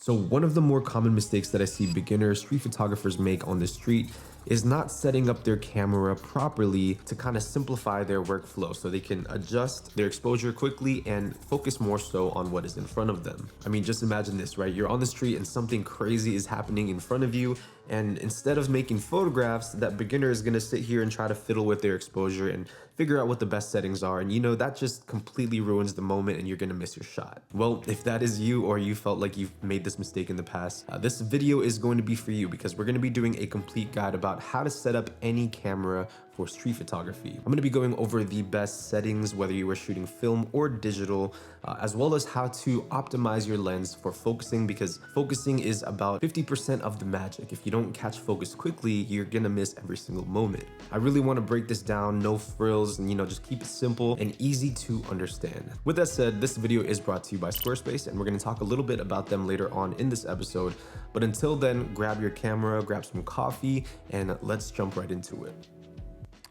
So one of the more common mistakes that I see beginner street photographers make on the street is not setting up their camera properly to kind of simplify their workflow so they can adjust their exposure quickly and focus more so on what is in front of them. I mean, just imagine this, right? You're on the street and something crazy is happening in front of you, and instead of making photographs, that beginner is gonna sit here and try to fiddle with their exposure and figure out what the best settings are. And that just completely ruins the moment and you're gonna miss your shot. Well, if that is you or you felt like you've made this mistake in the past, this video is going to be for you because we're gonna be doing a complete guide about how to set up any camera for street photography. I'm going to be going over the best settings, whether you are shooting film or digital, as well as how to optimize your lens for focusing, because focusing is about 50% of the magic. If you don't catch focus quickly, you're going to miss every single moment. I really want to break this down, no frills, and just keep it simple and easy to understand. With that said, this video is brought to you by Squarespace, and we're going to talk a little bit about them later on in this episode. But until then, grab your camera, grab some coffee, and let's jump right into it.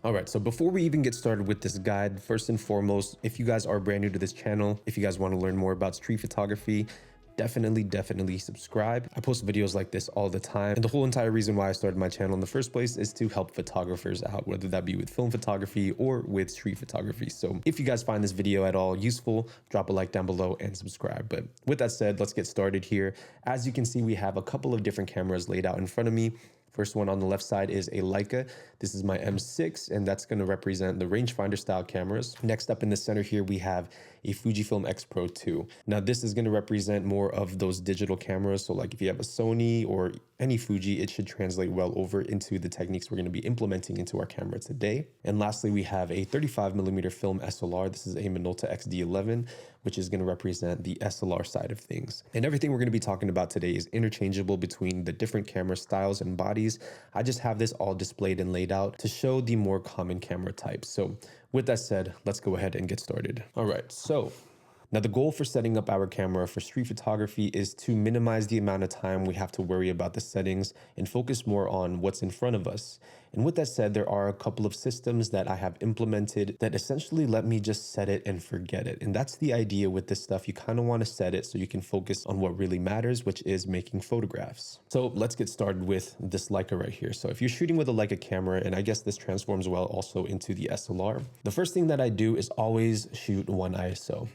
All right, so before we even get started with this guide, first and foremost, if you guys are brand new to this channel, if you guys want to learn more about street photography, definitely subscribe. I post videos like this all the time, and the whole entire reason why I started my channel in the first place is to help photographers out, whether that be with film photography or with street photography. So if you guys find this video at all useful, drop a like down below and subscribe. But with that said, let's get started here. As you can see, we have a couple of different cameras laid out in front of me. First one on the left side is a Leica. This is my M6, and that's going to represent the rangefinder style cameras. Next up in the center here, we have a Fujifilm X Pro 2. Now this is going to represent more of those digital cameras. So like if you have a Sony or any Fuji, it should translate well over into the techniques we're going to be implementing into our camera today. And lastly, we have a 35mm film SLR. This is a Minolta XD11, which is going to represent the SLR side of things. And everything we're going to be talking about today is interchangeable between the different camera styles and bodies. I just have this all displayed and laid out to show the more common camera types. So with that said, let's go ahead and get started. All right, so now the goal for setting up our camera for street photography is to minimize the amount of time we have to worry about the settings and focus more on what's in front of us. And with that said, there are a couple of systems that I have implemented that essentially let me just set it and forget it. And that's the idea with this stuff. You kind of want to set it so you can focus on what really matters, which is making photographs. So let's get started with this Leica right here. So if you're shooting with a Leica camera, and I guess this transforms well also into the SLR, the first thing that I do is always shoot 1 ISO.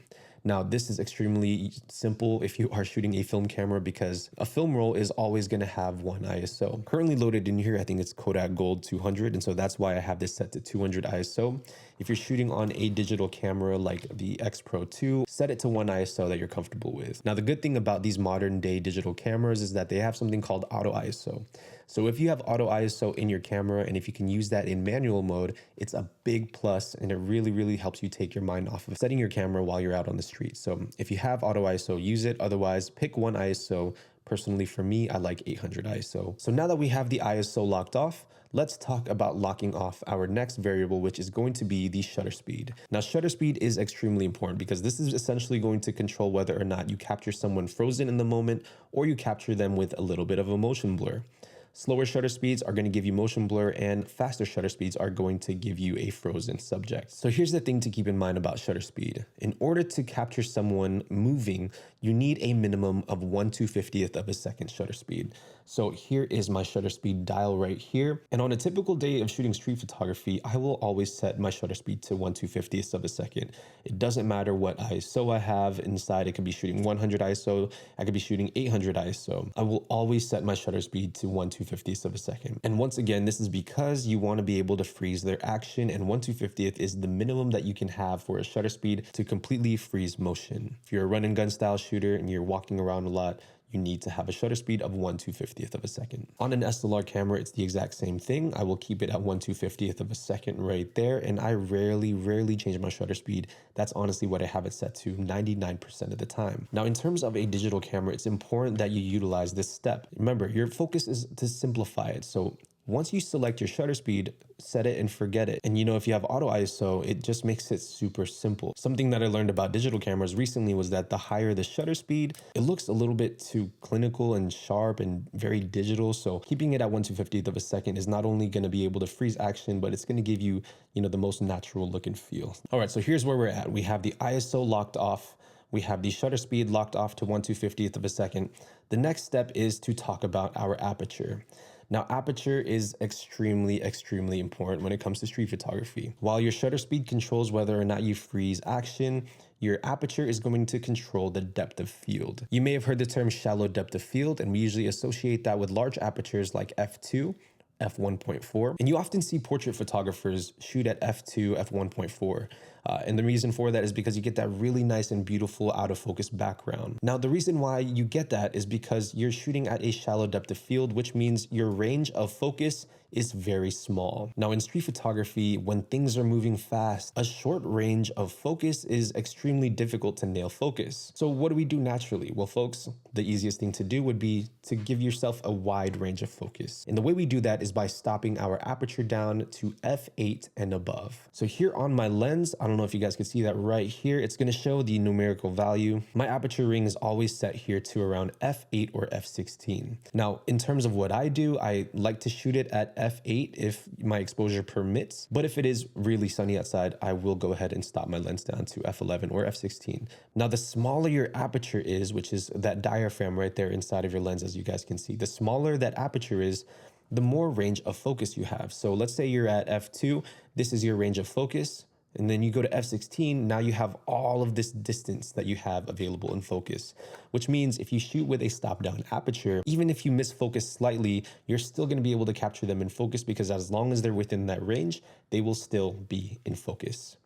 Now, this is extremely simple if you are shooting a film camera because a film roll is always going to have 1 ISO. Currently loaded in here, I think it's Kodak Gold 200, and so that's why I have this set to 200 ISO. If you're shooting on a digital camera like the X Pro 2, set it to 1 ISO that you're comfortable with. Now, the good thing about these modern day digital cameras is that they have something called auto ISO. So if you have auto ISO in your camera and if you can use that in manual mode, it's a big plus, and it really helps you take your mind off of setting your camera while you're out on the street. So if you have auto ISO, use it. Otherwise, pick 1 ISO. Personally, for me, I like 800 ISO. So now that we have the ISO locked off, let's talk about locking off our next variable, which is going to be the shutter speed. Now, shutter speed is extremely important because this is essentially going to control whether or not you capture someone frozen in the moment or you capture them with a little bit of a motion blur. Slower shutter speeds are going to give you motion blur, and faster shutter speeds are going to give you a frozen subject. So here's the thing to keep in mind about shutter speed. In order to capture someone moving, you need a minimum of 1/250th of a second shutter speed. So here is my shutter speed dial right here. And on a typical day of shooting street photography, I will always set my shutter speed to 1/250th of a second. It doesn't matter what ISO I have inside. It could be shooting 100 ISO. I could be shooting 800 ISO. I will always set my shutter speed to 1/250th of a second. And once again, this is because you want to be able to freeze their action, and 1/250th is the minimum that you can have for a shutter speed to completely freeze motion. If you're a run and gun style shooter and you're walking around a lot, you need to have a shutter speed of 1/250th of a second. On an SLR camera, it's the exact same thing. I will keep it at 1/250th of a second right there, and I rarely change my shutter speed. That's honestly what I have it set to 99% of the time. Now, in terms of a digital camera, it's important that you utilize this step. Remember, your focus is to simplify it. So once you select your shutter speed, set it and forget it. And if you have auto ISO, it just makes it super simple. Something that I learned about digital cameras recently was that the higher the shutter speed, it looks a little bit too clinical and sharp and very digital. So keeping it at 1/250th of a second is not only going to be able to freeze action, but it's going to give you, the most natural look and feel. All right, so here's where we're at. We have the ISO locked off. We have the shutter speed locked off to 1/250th of a second. The next step is to talk about our aperture. Now, aperture is extremely important when it comes to street photography. While your shutter speed controls whether or not you freeze action, your aperture is going to control the depth of field. You may have heard the term shallow depth of field, and we usually associate that with large apertures like f2, f1.4, and you often see portrait photographers shoot at f2, f1.4. And the reason for that is because you get that really nice and beautiful out of focus background. Now, the reason why you get that is because you're shooting at a shallow depth of field, which means your range of focus is very small. Now, in street photography, when things are moving fast, a short range of focus is extremely difficult to nail focus. So what do we do naturally? Well, folks, the easiest thing to do would be to give yourself a wide range of focus. And the way we do that is by stopping our aperture down to f8 and above. So here on my lens, I don't know if you guys can see that right here, it's going to show the numerical value. My aperture ring is always set here to around f8 or f16. Now, in terms of what I do, I like to shoot it at f8 if my exposure permits, but if it is really sunny outside, I will go ahead and stop my lens down to f11 or f16. Now, the smaller your aperture is, which is that diaphragm right there inside of your lens, as you guys can see, the smaller that aperture is, the more range of focus you have. So let's say you're at f2, this is your range of focus. And then you go to f16, now you have all of this distance that you have available in focus, which means if you shoot with a stop-down aperture, even if you miss focus slightly, you're still going to be able to capture them in focus because as long as they're within that range, they will still be in focus.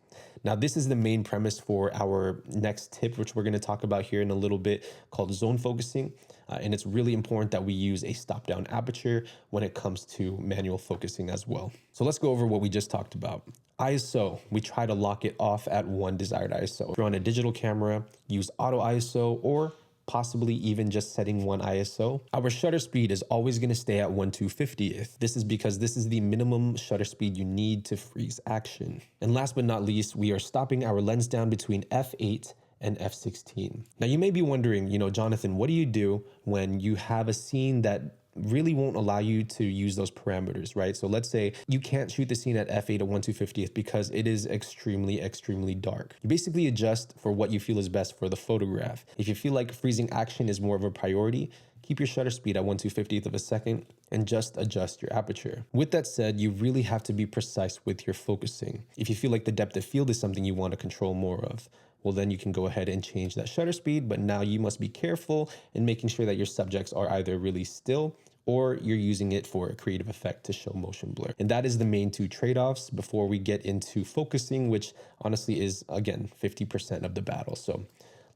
Now, this is the main premise for our next tip, which we're going to talk about here in a little bit, called zone focusing. And it's really important that we use a stop-down aperture when it comes to manual focusing as well. So let's go over what we just talked about. ISO, we try to lock it off at one desired ISO. If you're on a digital camera, use auto ISO or possibly even just setting one ISO. Our shutter speed is always going to stay at 1/250th. This is because this is the minimum shutter speed you need to freeze action. And last but not least, we are stopping our lens down between f8 and f16. Now you may be wondering, Jonathan, what do you do when you have a scene that really won't allow you to use those parameters, right? So let's say you can't shoot the scene at f8 at 1/250th because it is extremely dark. You basically adjust for what you feel is best for the photograph. If you feel like freezing action is more of a priority, keep your shutter speed at 1/250th of a second and just adjust your aperture. With that said, you really have to be precise with your focusing. If you feel like the depth of field is something you want to control more of, well, then you can go ahead and change that shutter speed, but now you must be careful in making sure that your subjects are either really still or you're using it for a creative effect to show motion blur. And that is the main two trade-offs before we get into focusing, which honestly is, again, 50% of the battle. So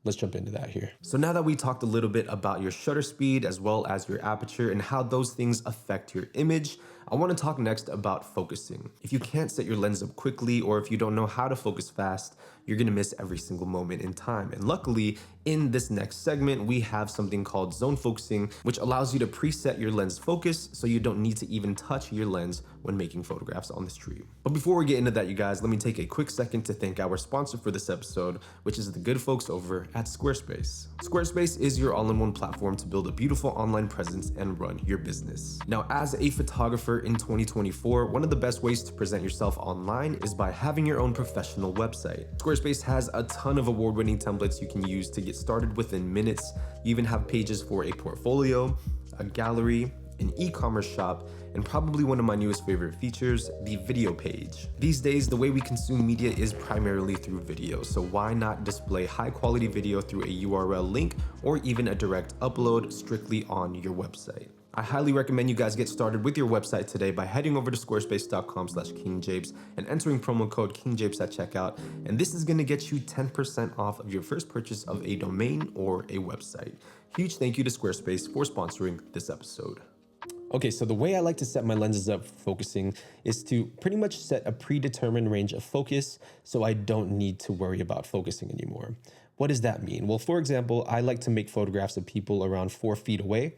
let's jump into that here. So now that we talked a little bit about your shutter speed as well as your aperture and how those things affect your image, I want to talk next about focusing. If you can't set your lens up quickly or if you don't know how to focus fast, you're going to miss every single moment in time. And luckily, in this next segment, we have something called zone focusing, which allows you to preset your lens focus so you don't need to even touch your lens when making photographs on the street. But before we get into that, you guys, let me take a quick second to thank our sponsor for this episode, which is the good folks over at Squarespace. Squarespace is your all-in-one platform to build a beautiful online presence and run your business. Now, as a photographer in 2024, one of the best ways to present yourself online is by having your own professional website. Squarespace has a ton of award-winning templates you can use to get started within minutes. You even have pages for a portfolio, a gallery, an e-commerce shop, and probably one of my newest favorite features, the video page. These days, the way we consume media is primarily through video, so why not display high-quality video through a URL link or even a direct upload strictly on your website? I highly recommend you guys get started with your website today by heading over to squarespace.com/KingJapes and entering promo code KingJapes at checkout. And this is gonna get you 10% off of your first purchase of a domain or a website. Huge thank you to Squarespace for sponsoring this episode. Okay, so the way I like to set my lenses up for focusing is to pretty much set a predetermined range of focus so I don't need to worry about focusing anymore. What does that mean? Well, for example, I like to make photographs of people around 4 feet away.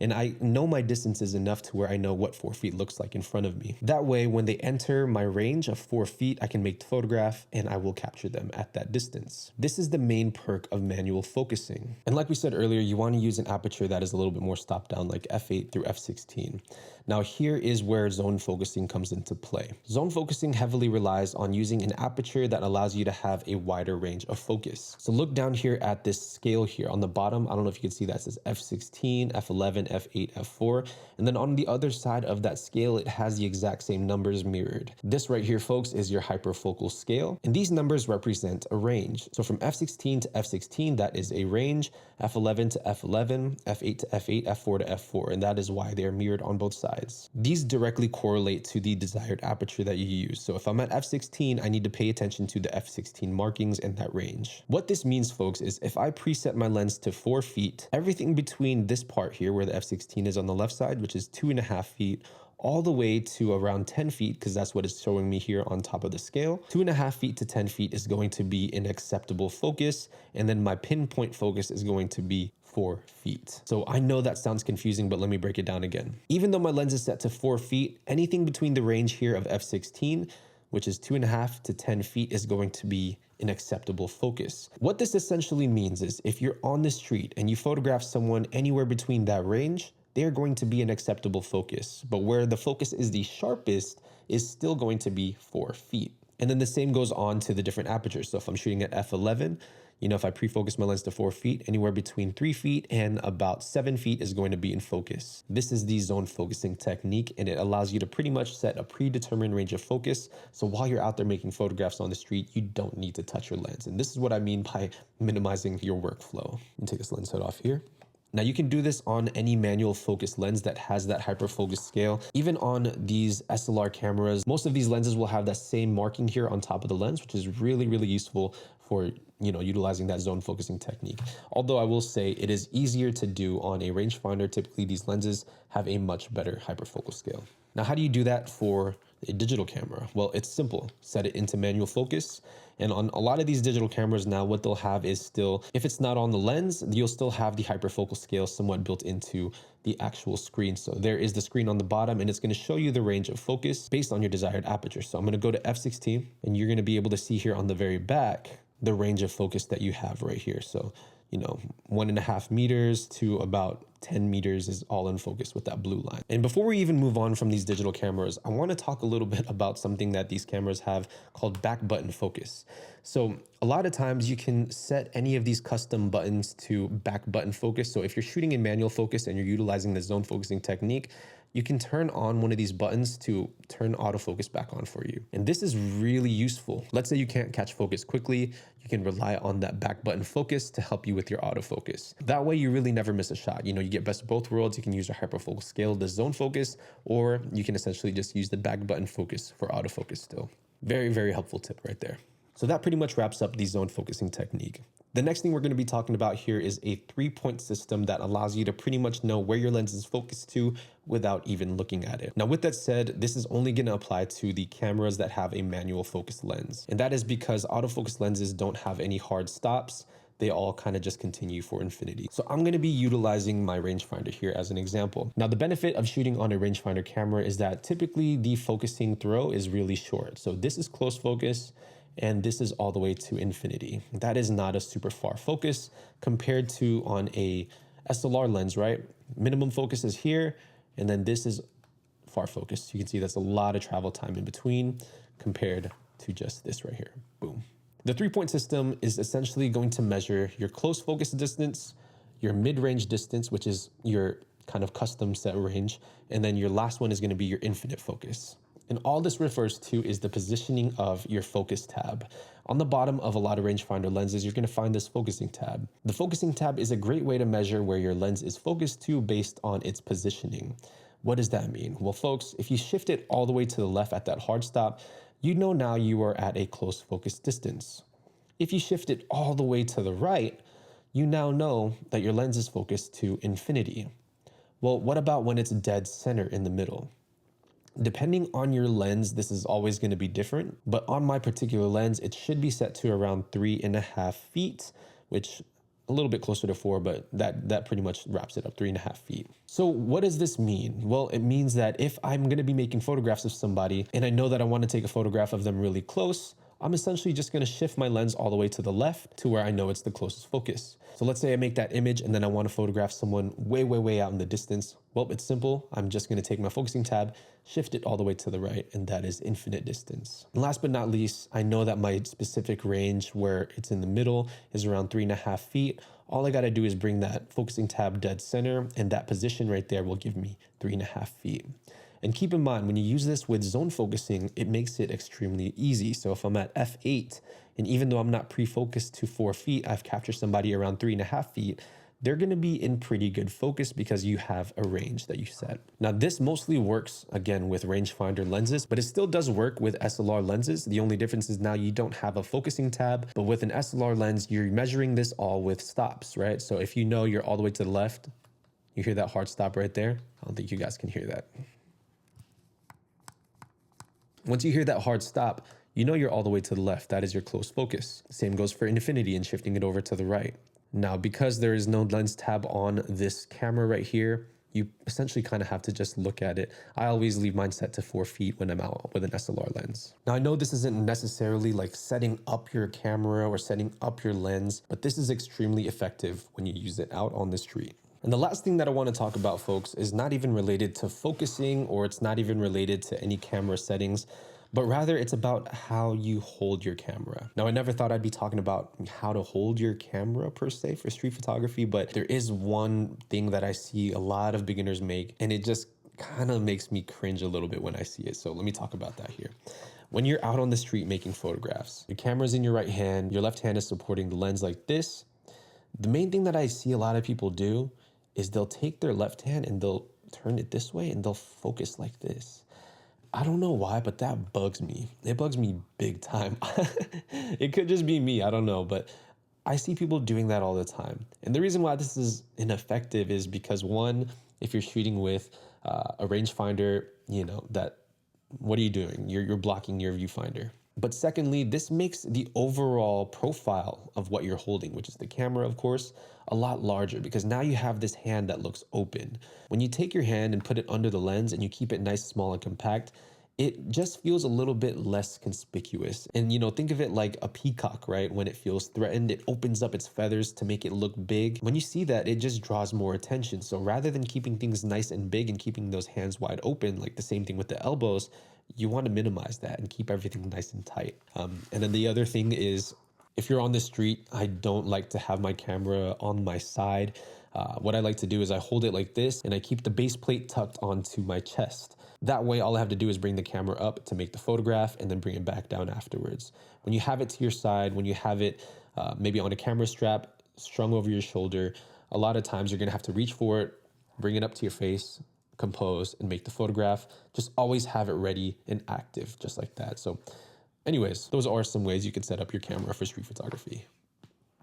And I know my distance is enough to where I know what 4 feet looks like in front of me. That way, when they enter my range of 4 feet, I can make the photograph and I will capture them at that distance. This is the main perk of manual focusing. And like we said earlier, you want to use an aperture that is a little bit more stopped down, like f8 through f16. Now here is where zone focusing comes into play. Zone focusing heavily relies on using an aperture that allows you to have a wider range of focus. So look down here at this scale here on the bottom. I don't know if you can see that, it says f16, f11, f8, f4. And then on the other side of that scale, it has the exact same numbers mirrored. This right here, folks, is your hyperfocal scale. And these numbers represent a range. So from f16 to f16, that is a range, f11 to f11, f8 to f8, f4 to f4. And that is why they're mirrored on both sides. These directly correlate to the desired aperture that you use. So if I'm at f16, I need to pay attention to the f16 markings and that range. What this means, folks, is if I preset my lens to 4 feet, everything between this part here where the f16 is on the left side, which is 2.5 feet, all the way to around 10 feet, because that's what it's showing me here on top of the scale. 2.5 feet to 10 feet is going to be an acceptable focus. And then my pinpoint focus is going to be 4 feet. So I know that sounds confusing, but let me break it down again. Even though my lens is set to 4 feet, anything between the range here of f16, which is 2.5 to 10 feet, is going to be an acceptable focus. What this essentially means is if you're on the street and you photograph someone anywhere between that range, they're going to be an acceptable focus. But where the focus is the sharpest is still going to be 4 feet. And then the same goes on to the different apertures. So if I'm shooting at f11, if I pre-focus my lens to 4 feet, anywhere between 3 feet and about 7 feet is going to be in focus. This is the zone focusing technique, and it allows you to pretty much set a predetermined range of focus. So while you're out there making photographs on the street, you don't need to touch your lens. And this is what I mean by minimizing your workflow. Let me take this lens hood off here. Now you can do this on any manual focus lens that has that hyperfocus scale. Even on these SLR cameras, most of these lenses will have that same marking here on top of the lens, which is really, really useful for utilizing that zone focusing technique. Although I will say it is easier to do on a rangefinder. Typically these lenses have a much better hyperfocal scale. Now, how do you do that for a digital camera? Well, it's simple. Set it into manual focus. And on a lot of these digital cameras now, what they'll have is still, if it's not on the lens, you'll still have the hyperfocal scale somewhat built into the actual screen. So there is the screen on the bottom, and it's going to show you the range of focus based on your desired aperture. So I'm going to go to f16, and you're going to be able to see here on the very back the range of focus that you have right here. So 1.5 meters to about 10 meters is all in focus with that blue line. And before we even move on from these digital cameras, I want to talk a little bit about something that these cameras have called back button focus. So a lot of times you can set any of these custom buttons to back button focus. So if you're shooting in manual focus and you're utilizing the zone focusing technique, you can turn on one of these buttons to turn autofocus back on for you. And this is really useful. Let's say you can't catch focus quickly, you can rely on that back button focus to help you with your autofocus. That way you really never miss a shot. You get best of both worlds. You can use your hyperfocal scale to zone focus, or you can essentially just use the back button focus for autofocus still. Very, very helpful tip right there. So that pretty much wraps up the zone focusing technique. The next thing we're going to be talking about here is a 3-point system that allows you to pretty much know where your lens is focused to without even looking at it. Now, with that said, this is only going to apply to the cameras that have a manual focus lens. And that is because autofocus lenses don't have any hard stops. They all kind of just continue for infinity. So I'm going to be utilizing my rangefinder here as an example. Now, the benefit of shooting on a rangefinder camera is that typically the focusing throw is really short. So this is close focus, and this is all the way to infinity. That is not a super far focus compared to on a SLR lens, right? Minimum focus is here, and then this is far focus. You can see that's a lot of travel time in between compared to just this right here. Boom. The 3-point system is essentially going to measure your close focus distance, your mid-range distance, which is your kind of custom set range, and then your last one is going to be your infinite focus. And all this refers to is the positioning of your focus tab. On the bottom of a lot of rangefinder lenses, you're going to find this focusing tab. The focusing tab is a great way to measure where your lens is focused to based on its positioning. What does that mean? Well, folks, if you shift it all the way to the left at that hard stop, you know now you are at a close focus distance. If you shift it all the way to the right, you now know that your lens is focused to infinity. Well, what about when it's dead center in the middle? Depending on your lens, this is always going to be different, but on my particular lens, it should be set to around 3.5 feet, which a little bit closer to 4, but that pretty much wraps it up, 3.5 feet. So what does this mean? Well, it means that if I'm gonna be making photographs of somebody and I know that I wanna take a photograph of them really close, I'm essentially just gonna shift my lens all the way to the left to where I know it's the closest focus. So let's say I make that image and then I wanna photograph someone way, way, way out in the distance. Well, it's simple. I'm just gonna take my focusing tab, shift it all the way to the right, and that is infinite distance. And last but not least, I know that my specific range where it's in the middle is around 3.5 feet. All I gotta do is bring that focusing tab dead center, and that position right there will give me 3.5 feet. And keep in mind, when you use this with zone focusing, it makes it extremely easy. So if I'm at f8, and even though I'm not pre-focused to 4 feet, I've captured somebody around 3.5 feet, they're gonna be in pretty good focus because you have a range that you set. Now, this mostly works, again, with rangefinder lenses, but it still does work with SLR lenses. The only difference is now you don't have a focusing tab, but with an SLR lens, you're measuring this all with stops, right? So if you know you're all the way to the left, you hear that hard stop right there? I don't think you guys can hear that. Once you hear that hard stop, you know you're all the way to the left. That is your close focus. Same goes for infinity and shifting it over to the right. Now, because there is no lens tab on this camera right here, you essentially kind of have to just look at it. I always leave mine set to 4 feet when I'm out with an SLR lens. Now, I know this isn't necessarily like setting up your camera or setting up your lens, but this is extremely effective when you use it out on the street. And the last thing that I want to talk about, folks, is not even related to focusing, or it's not even related to any camera settings, but rather it's about how you hold your camera. Now, I never thought I'd be talking about how to hold your camera per se for street photography, but there is one thing that I see a lot of beginners make, and it just kind of makes me cringe a little bit when I see it. So let me talk about that here. When you're out on the street making photographs, your camera's in your right hand, your left hand is supporting the lens like this. The main thing that I see a lot of people do is they'll take their left hand and they'll turn it this way and they'll focus like this. I don't know why, but that bugs me. It bugs me big time. It could just be me, I don't know, but I see people doing that all the time. And the reason why this is ineffective is because, one, if you're shooting with a rangefinder, you know, what are you doing? You're blocking your viewfinder. But secondly, this makes the overall profile of what you're holding, which is the camera, of course, a lot larger, because now you have this hand that looks open. When you take your hand and put it under the lens and you keep it nice, small, and compact, it just feels a little bit less conspicuous. And, you know, think of it like a peacock, right? When it feels threatened, it opens up its feathers to make it look big. When you see that, it just draws more attention. So rather than keeping things nice and big and keeping those hands wide open, like the same thing with the elbows, you want to minimize that and keep everything nice and tight. And then the other thing is, if you're on the street, I don't like to have my camera on my side. What I like to do is I hold it like this and I keep the base plate tucked onto my chest. That way, all I have to do is bring the camera up to make the photograph and then bring it back down afterwards. When you have it to your side, when you have it maybe on a camera strap strung over your shoulder, a lot of times you're gonna have to reach for it, bring it up to your face, compose, and make the photograph. Just always have it ready and active, just like that. So anyways, those are some ways you can set up your camera for street photography.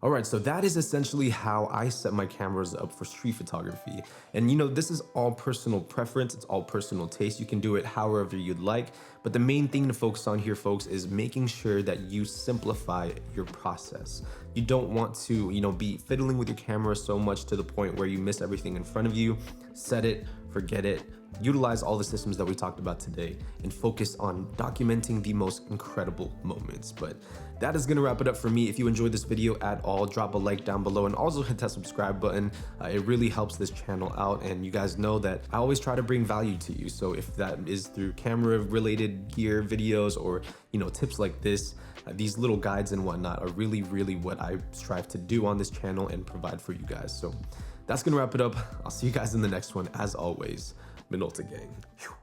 All right, so that is essentially how I set my cameras up for street photography. And you know, this is all personal preference, it's all personal taste. You can do it however you'd like, but the main thing to focus on here, folks, is making sure that you simplify your process. You don't want to, you know, be fiddling with your camera so much to the point where you miss everything in front of you. Set it, forget it. Utilize all the systems that we talked about today and focus on documenting the most incredible moments. But that is gonna wrap it up for me. If you enjoyed this video at all, drop a like down below and also hit that subscribe button. It really helps this channel out, and you guys know that I always try to bring value to you. So if that is through camera related gear videos or, you know, tips like this, these little guides and whatnot are really, really what I strive to do on this channel and provide for you guys. So that's gonna wrap it up. I'll see you guys in the next one. As always, Minolta gang. Whew.